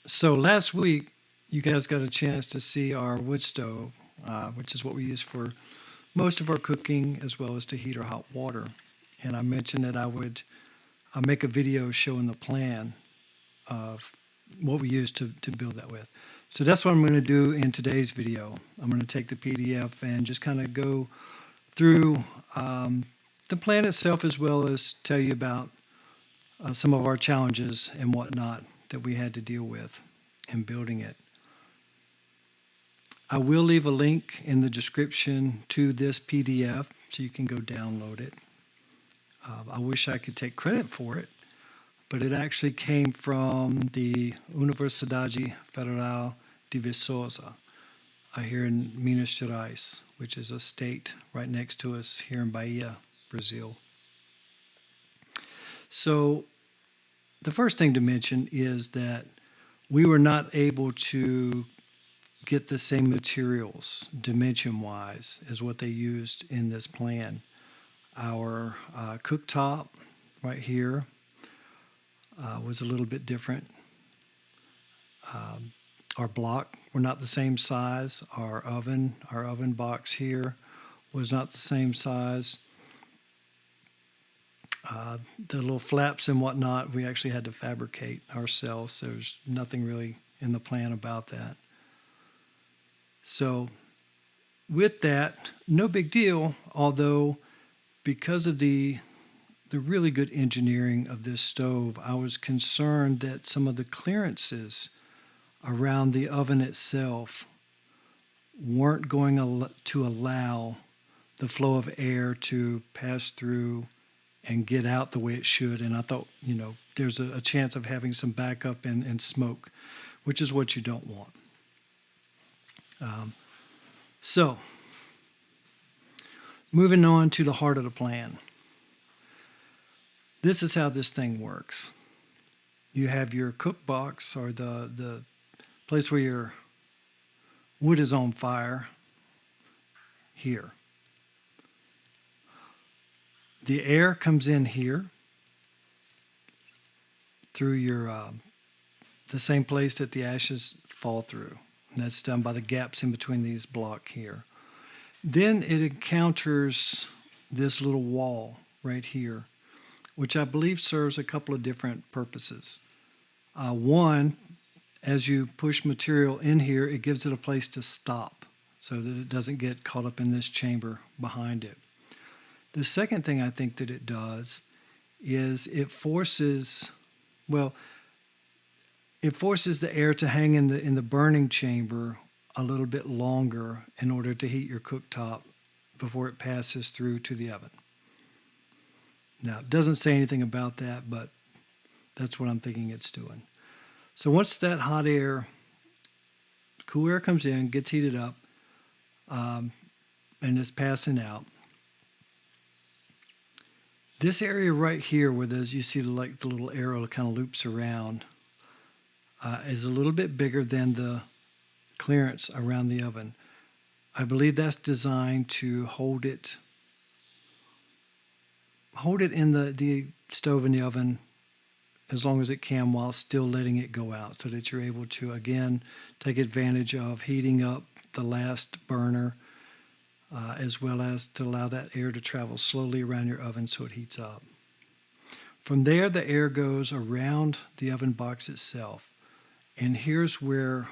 So last week, you guys got a chance to see our wood stove, which is what we use for most of our cooking as well as to heat our hot water. And I mentioned that I would make a video showing the plan of what we use to build that with. So that's what I'm going to do in today's video. I'm going to take the PDF and just kind of go through the plan itself as well as tell you about some of our challenges and whatnot that we had to deal with in building it. I will leave a link in the description to this PDF so you can go download it. I wish I could take credit for it, but it actually came from the Universidade Federal de Viçosa here in Minas Gerais, which is a state right next to us here in Bahia, Brazil. So the first thing to mention is that we were not able to get the same materials dimension-wise as what they used in this plan. Our cooktop right here was a little bit different. Our block were not the same size. Our oven box here was not the same size. The little flaps and whatnot, we actually had to fabricate ourselves. There's nothing really in the plan about that. So with that, no big deal, although because of the really good engineering of this stove, I was concerned that some of the clearances around the oven itself weren't going to allow the flow of air to pass through and get out the way it should. And I thought, there's a chance of having some backup and smoke, which is what you don't want. So, moving on to the heart of the plan. This is how this thing works. You have your cook box, or the place where your wood is on fire, here. The air comes in here through your the same place that the ashes fall through. And that's done by the gaps in between these blocks here. Then it encounters this little wall right here, which I believe serves a couple of different purposes. One, as you push material in here, it gives it a place to stop so that it doesn't get caught up in this chamber behind it. The second thing I think that it does is it forces the air to hang in the burning chamber a little bit longer in order to heat your cooktop before it passes through to the oven. Now, it doesn't say anything about that, but that's what I'm thinking it's doing. So once that hot air, cool air comes in, gets heated up, and is passing out, this area right here where you see the little arrow kind of loops around is a little bit bigger than the clearance around the oven. I believe that's designed to hold it in the stove in the oven as long as it can while still letting it go out, so that you're able to, again, take advantage of heating up the last burner as well as to allow that air to travel slowly around your oven so it heats up. From there, the air goes around the oven box itself. And here's where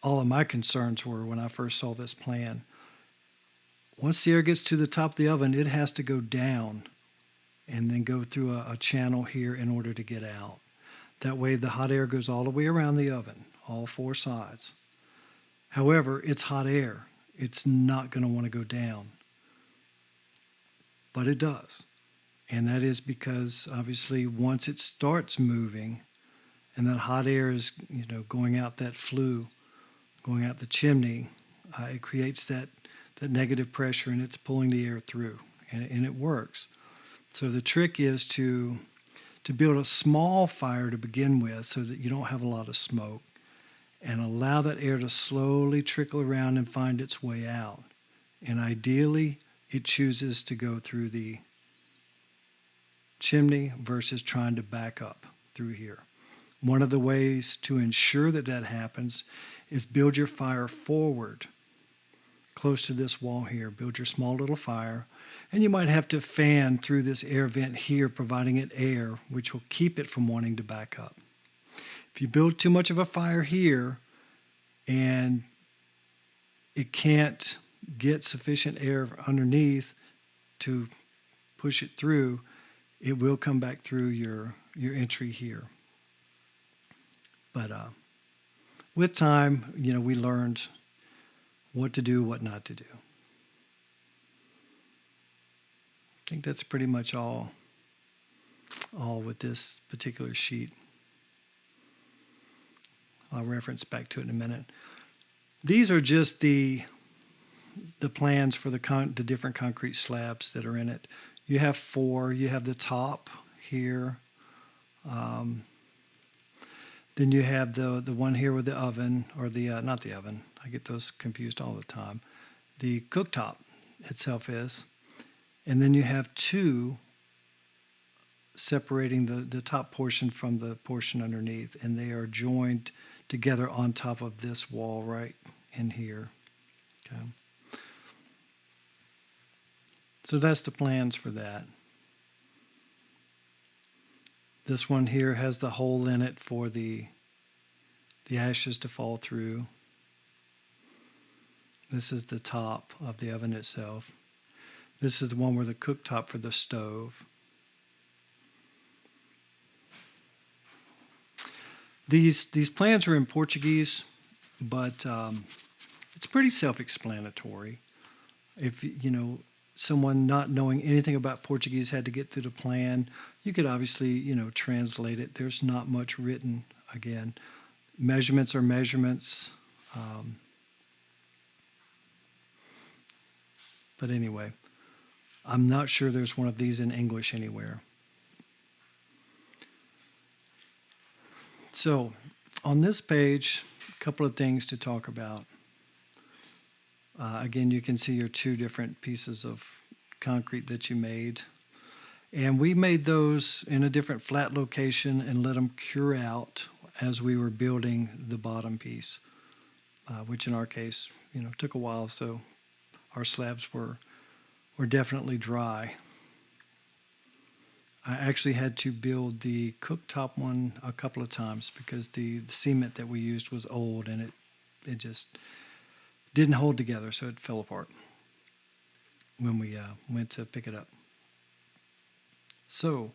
all of my concerns were when I first saw this plan. Once the air gets to the top of the oven, it has to go down and then go through a channel here in order to get out. That way the hot air goes all the way around the oven, all four sides. However, it's hot air. It's not going to want to go down. But it does. And that is because, obviously, once it starts moving and that hot air is, going out that flue, going out the chimney, it creates that negative pressure, and it's pulling the air through, and it works. So the trick is to build a small fire to begin with so that you don't have a lot of smoke, and allow that air to slowly trickle around and find its way out. And ideally, it chooses to go through the chimney versus trying to back up through here. One of the ways to ensure that that happens is build your fire forward, close to this wall here. Build your small little fire, and you might have to fan through this air vent here, providing it air, which will keep it from wanting to back up. If you build too much of a fire here and it can't get sufficient air underneath to push it through, it will come back through your entry here. But with time, we learned what to do, what not to do. I think that's pretty much all with this particular sheet. I'll reference back to it in a minute. These are just the plans for the different concrete slabs that are in it. You have 4. You have the top here. Then you have the one here with the oven, or the not the oven. I get those confused all the time. The cooktop itself is. And then you have 2 separating the top portion from the portion underneath, and they are joined together on top of this wall right in here. Okay. So that's the plans for that. This one here has the hole in it for the ashes to fall through. This is the top of the oven itself. This is the one where the cooktop for the stove. These plans are in Portuguese, but it's pretty self-explanatory. If someone not knowing anything about Portuguese had to get through the plan, you could obviously translate it. There's not much written. Again, measurements are measurements. But anyway, I'm not sure there's one of these in English anywhere. So on this page, a couple of things to talk about. Again, you can see your 2 different pieces of concrete that you made. And we made those in a different flat location and let them cure out as we were building the bottom piece, which in our case, took a while. So our slabs were definitely dry. I actually had to build the cooktop one a couple of times because the cement that we used was old and it just didn't hold together, so it fell apart when we went to pick it up. So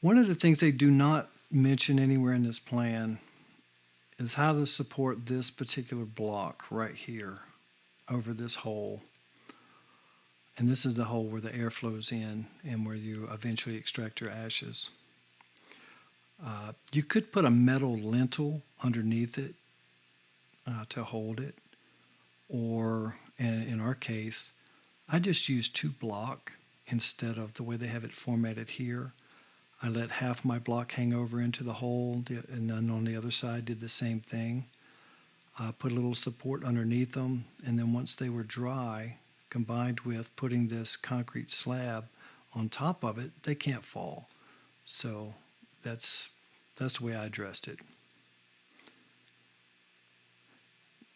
one of the things they do not mention anywhere in this plan is how to support this particular block right here over this hole. And this is the hole where the air flows in and where you eventually extract your ashes. You could put a metal lintel underneath it to hold it. Or, in our case, I just used 2 block instead of the way they have it formatted here. I let half my block hang over into the hole, and then on the other side did the same thing. Put a little support underneath them, and then once they were dry, combined with putting this concrete slab on top of it, they can't fall. So that's the way I addressed it.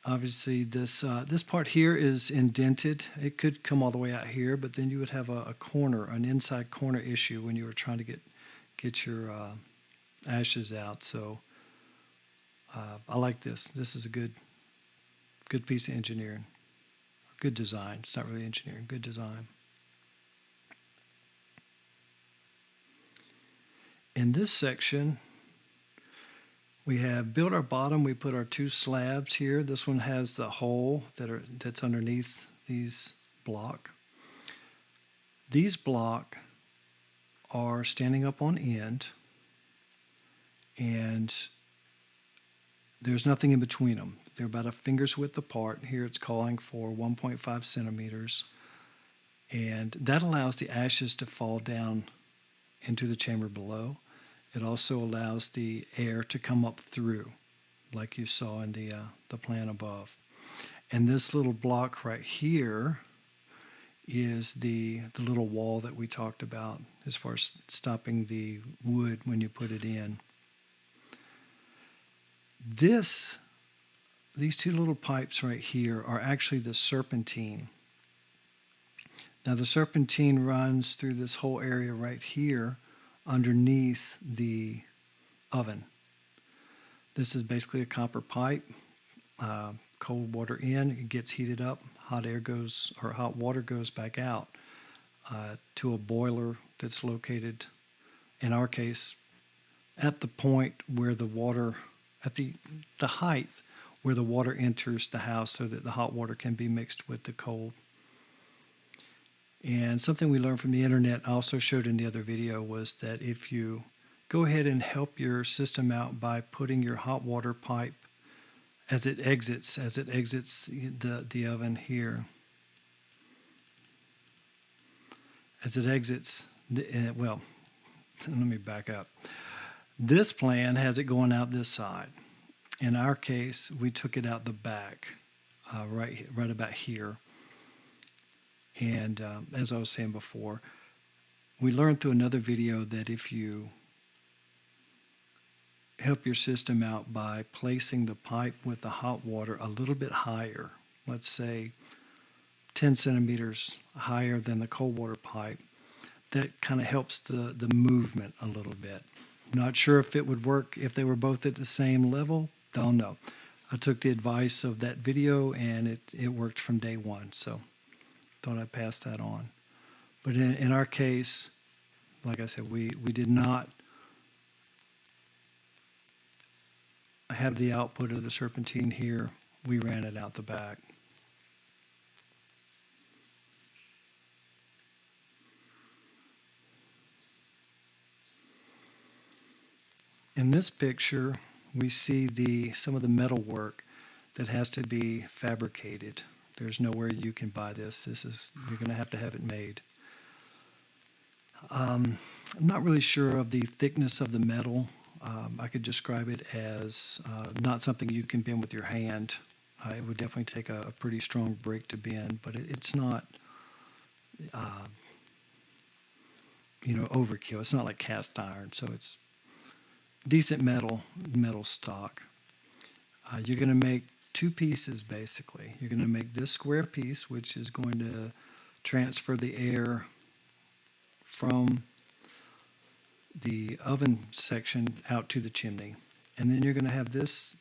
Obviously, this part here is indented. It could come all the way out here, but then you would have a corner, an inside corner issue when you were trying to get your ashes out. So I like this. This is a good piece of engineering. Good design. It's not really engineering. Good design. In this section, we have built our bottom. We put our 2 slabs here. This one has the hole that's underneath these block. These block are standing up on end, and there's nothing in between them. They're about a finger's width apart. Here it's calling for 1.5 centimeters. And that allows the ashes to fall down into the chamber below. It also allows the air to come up through, like you saw in the plan above. And this little block right here is the little wall that we talked about as far as stopping the wood when you put it in. These two little pipes right here are actually the serpentine. Now the serpentine runs through this whole area right here underneath the oven. This is basically a copper pipe. Cold water in, it gets heated up. Hot water goes back out to a boiler that's located, in our case, at the point where the water, at the height where the water enters the house, so that the hot water can be mixed with the cold. And something we learned from the internet, I also showed in the other video, was that if you go ahead and help your system out by putting your hot water pipe as it exits the oven here, as it exits, well, let me back up. This plan has it going out this side. In our case, we took it out the back, right about here. And as I was saying before, we learned through another video that if you help your system out by placing the pipe with the hot water a little bit higher, let's say 10 centimeters higher than the cold water pipe, that kind of helps the movement a little bit. Not sure if it would work if they were both at the same level. Don't know. I took the advice of that video and it worked from day one, so thought I'd pass that on. But in our case, like I said, we did not have the output of the serpentine here. We ran it out the back. In this picture, we see some of the metal work that has to be fabricated. There's nowhere you can buy this. You're going to have it made. I'm not really sure of the thickness of the metal. I could describe it as not something you can bend with your hand. It would definitely take a pretty strong brick to bend, but it's not, overkill. It's not like cast iron, so it's decent metal stock. You're going to make two pieces, basically. You're going to make this square piece, which is going to transfer the air from the oven section out to the chimney. And then you're going to have this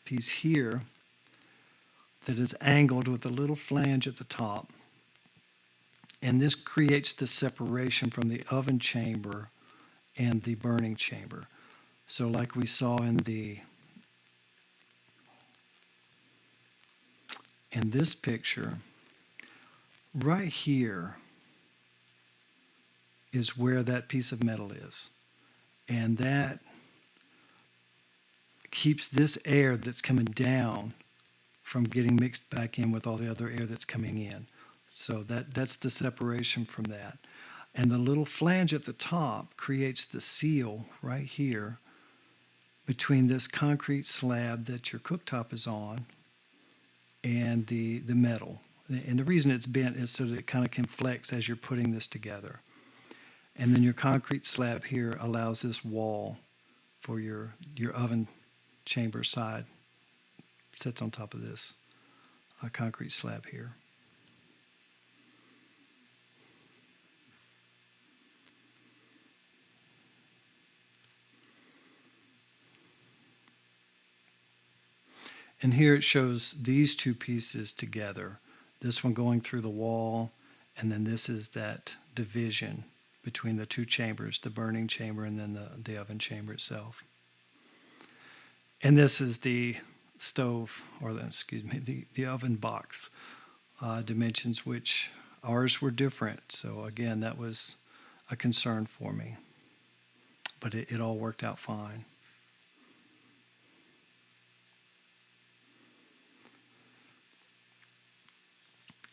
piece here that is angled with a little flange at the top. And this creates the separation from the oven chamber and the burning chamber. So like we saw in this picture, right here is where that piece of metal is. And that keeps this air that's coming down from getting mixed back in with all the other air that's coming in. So that's the separation from that. And the little flange at the top creates the seal right here between this concrete slab that your cooktop is on and the metal. And the reason it's bent is so that it kind of can flex as you're putting this together. And then your concrete slab here allows this wall for your oven chamber side. Sits on top of this concrete slab here. And here it shows these two pieces together. This one going through the wall, and then this is that division between the two chambers, the burning chamber and then the oven chamber itself. And this is the stove, or the oven box dimensions, which ours were different. So again, that was a concern for me. But it all worked out fine.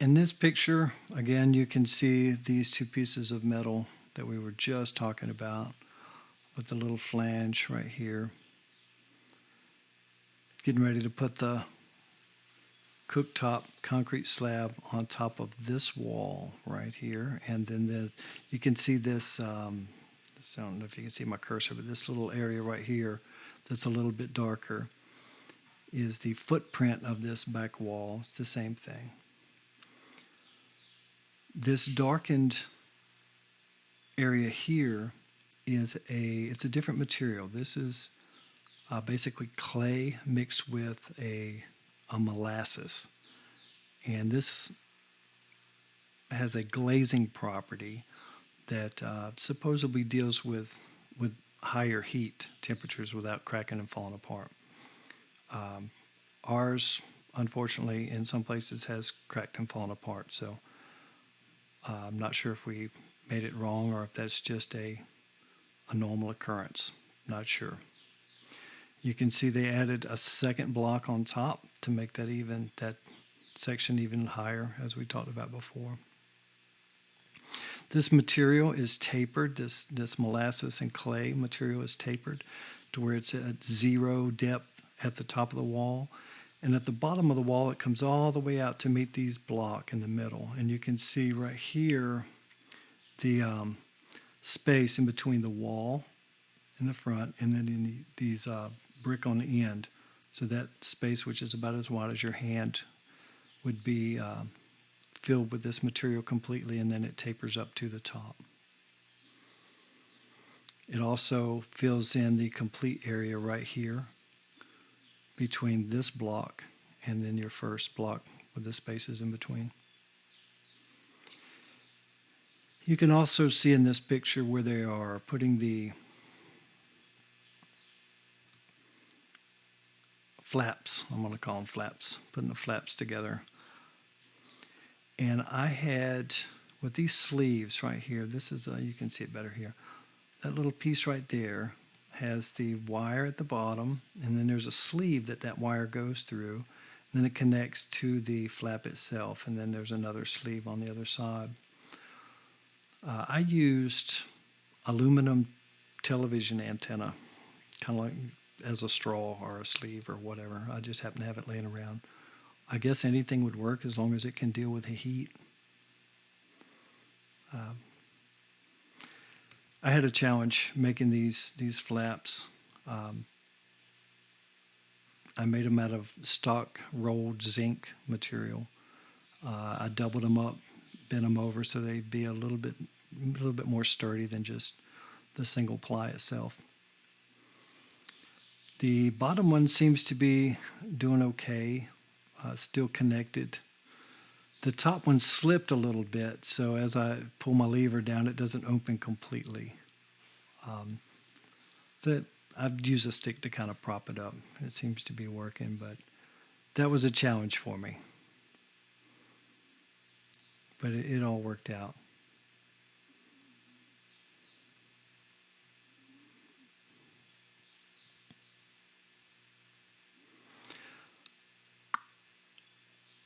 In this picture, again, you can see these two pieces of metal that we were just talking about with the little flange right here. Getting ready to put the cooktop concrete slab on top of this wall right here. And then you can see this, I don't know if you can see my cursor, but this little area right here, that's a little bit darker is the footprint of this back wall. It's the same thing. This darkened area here it's a different material. This is basically clay mixed with a molasses. And this has a glazing property that supposedly deals with higher heat temperatures without cracking and falling apart. Ours, unfortunately, in some places has cracked and fallen apart. So I'm not sure if we made it wrong or if that's just a normal occurrence. Not sure. You can see they added a second block on top to make that section even higher, as we talked about before. This material is tapered. This molasses and clay material is tapered to where it's at zero depth at the top of the wall. And at the bottom of the wall, it comes all the way out to meet these blocks in the middle. And you can see right here the space in between the wall in the front and then in these brick on the end. So that space, which is about as wide as your hand, would be filled with this material completely, and then it tapers up to the top. It also fills in the complete area right here between this block and then your first block with the spaces in between. You can also see in this picture where they are putting the flaps. I'm going to call them flaps, putting the flaps together. And I had, with these sleeves right here, this is, you can see it better here. That little piece right there has the wire at the bottom, and then there's a sleeve that wire goes through, and then it connects to the flap itself, and then there's another sleeve on the other side. I used aluminum television antenna, kind of like as a straw or a sleeve or whatever. I just happen to have it laying around. I guess anything would work as long as it can deal with the heat. I had a challenge making these flaps. I made them out of stock rolled zinc material. I doubled them up, bent them over so they'd be a little bit more sturdy than just the single ply itself. The bottom one seems to be doing okay, still connected. The top one slipped a little bit, so as I pull my lever down, it doesn't open completely. So I've used a stick to kind of prop it up. It seems to be working, but that was a challenge for me. But it all worked out.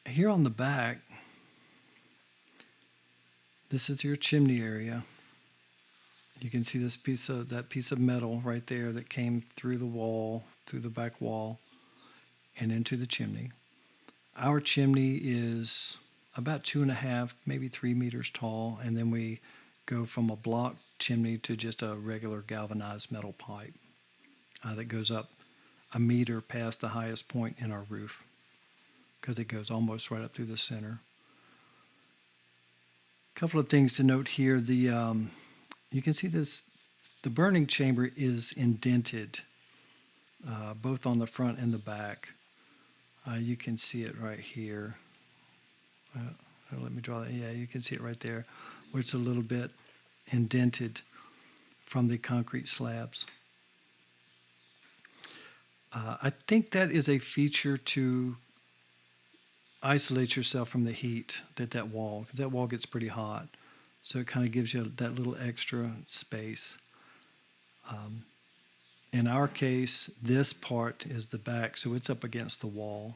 Here on the back, this is your chimney area. You can see that piece of metal right there that came through the wall, through the back wall, and into the chimney. Our chimney is about 2.5, maybe 3 meters tall, and then we go from a block chimney to just a regular galvanized metal pipe that goes up 1 meter past the highest point in our roof, because it goes almost right up through the center. A couple of things to note here. You can see the burning chamber is indented both on the front and the back. You can see it right here. Let me draw that. Yeah, you can see it right there, where it's a little bit indented from the concrete slabs. I think that is a feature to isolate yourself from the heat that wall, because that wall gets pretty hot. So it kind of gives you that little extra space. In our case, this part is the back, so it's up against the wall.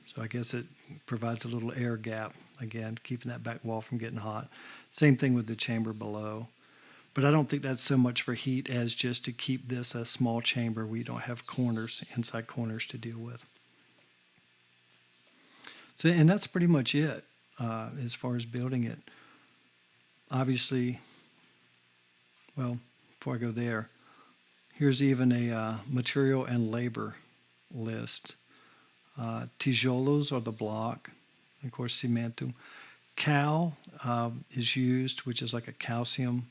So I guess it provides a little air gap, again, keeping that back wall from getting hot. Same thing with the chamber below. But I don't think that's so much for heat as just to keep this a small chamber where you don't have inside corners to deal with. So, and that's pretty much it as far as building it. Obviously, well, before I go there, Here's even a material and labor list. Tijolos, or the block, and of course cimento. Cal is used, which is like a calcium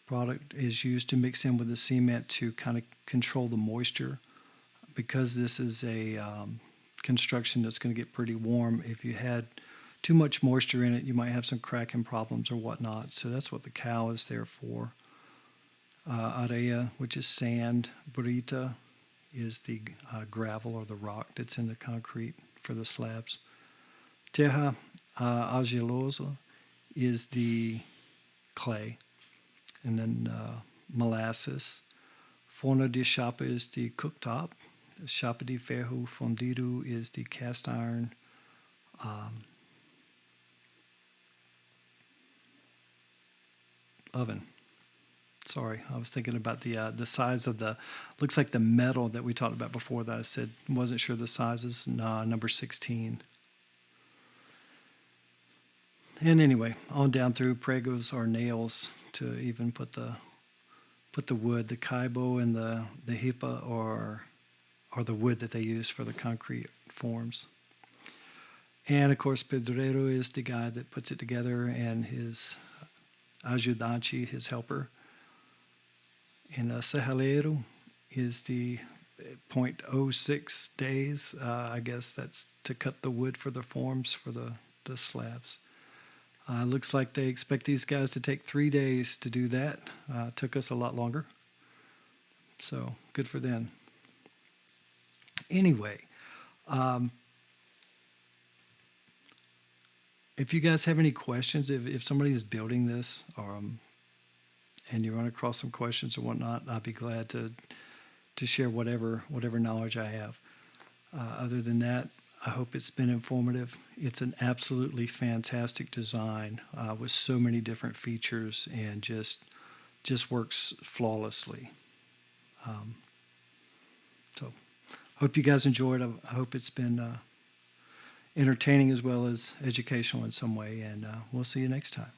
product, is used to mix in with the cement to kind of control the moisture. Because this is a construction that's going to get pretty warm, if you had too much moisture in it, you might have some cracking problems or whatnot. So that's what the cal is there for. Area, which is sand. Brita is the gravel or the rock that's in the concrete for the slabs. Terra argilosa is the clay. And then molasses. Forno de chapa is the cooktop. Chapa de ferro fundido is the cast iron. Oven. Sorry, I was thinking about the size of the, looks like the metal that we talked about before that I said wasn't sure the sizes. Number 16. And anyway, on down through pregos or nails to even put the wood. The caibo and the hipa are the wood that they use for the concrete forms. And of course, pedrero is the guy that puts it together, and his ajudante, his helper. And serralheiro is the 0.06 days. I guess that's to cut the wood for the forms for the slabs. Looks like they expect these guys to take 3 days to do that. Took us a lot longer. So good for them. Anyway, if you guys have any questions, if somebody is building this, or and you run across some questions or whatnot, I'd be glad to share whatever knowledge I have. Other than that, I hope it's been informative. It's an absolutely fantastic design with so many different features, and just works flawlessly. So hope you guys enjoyed. I hope it's been entertaining as well as educational in some way, and we'll see you next time.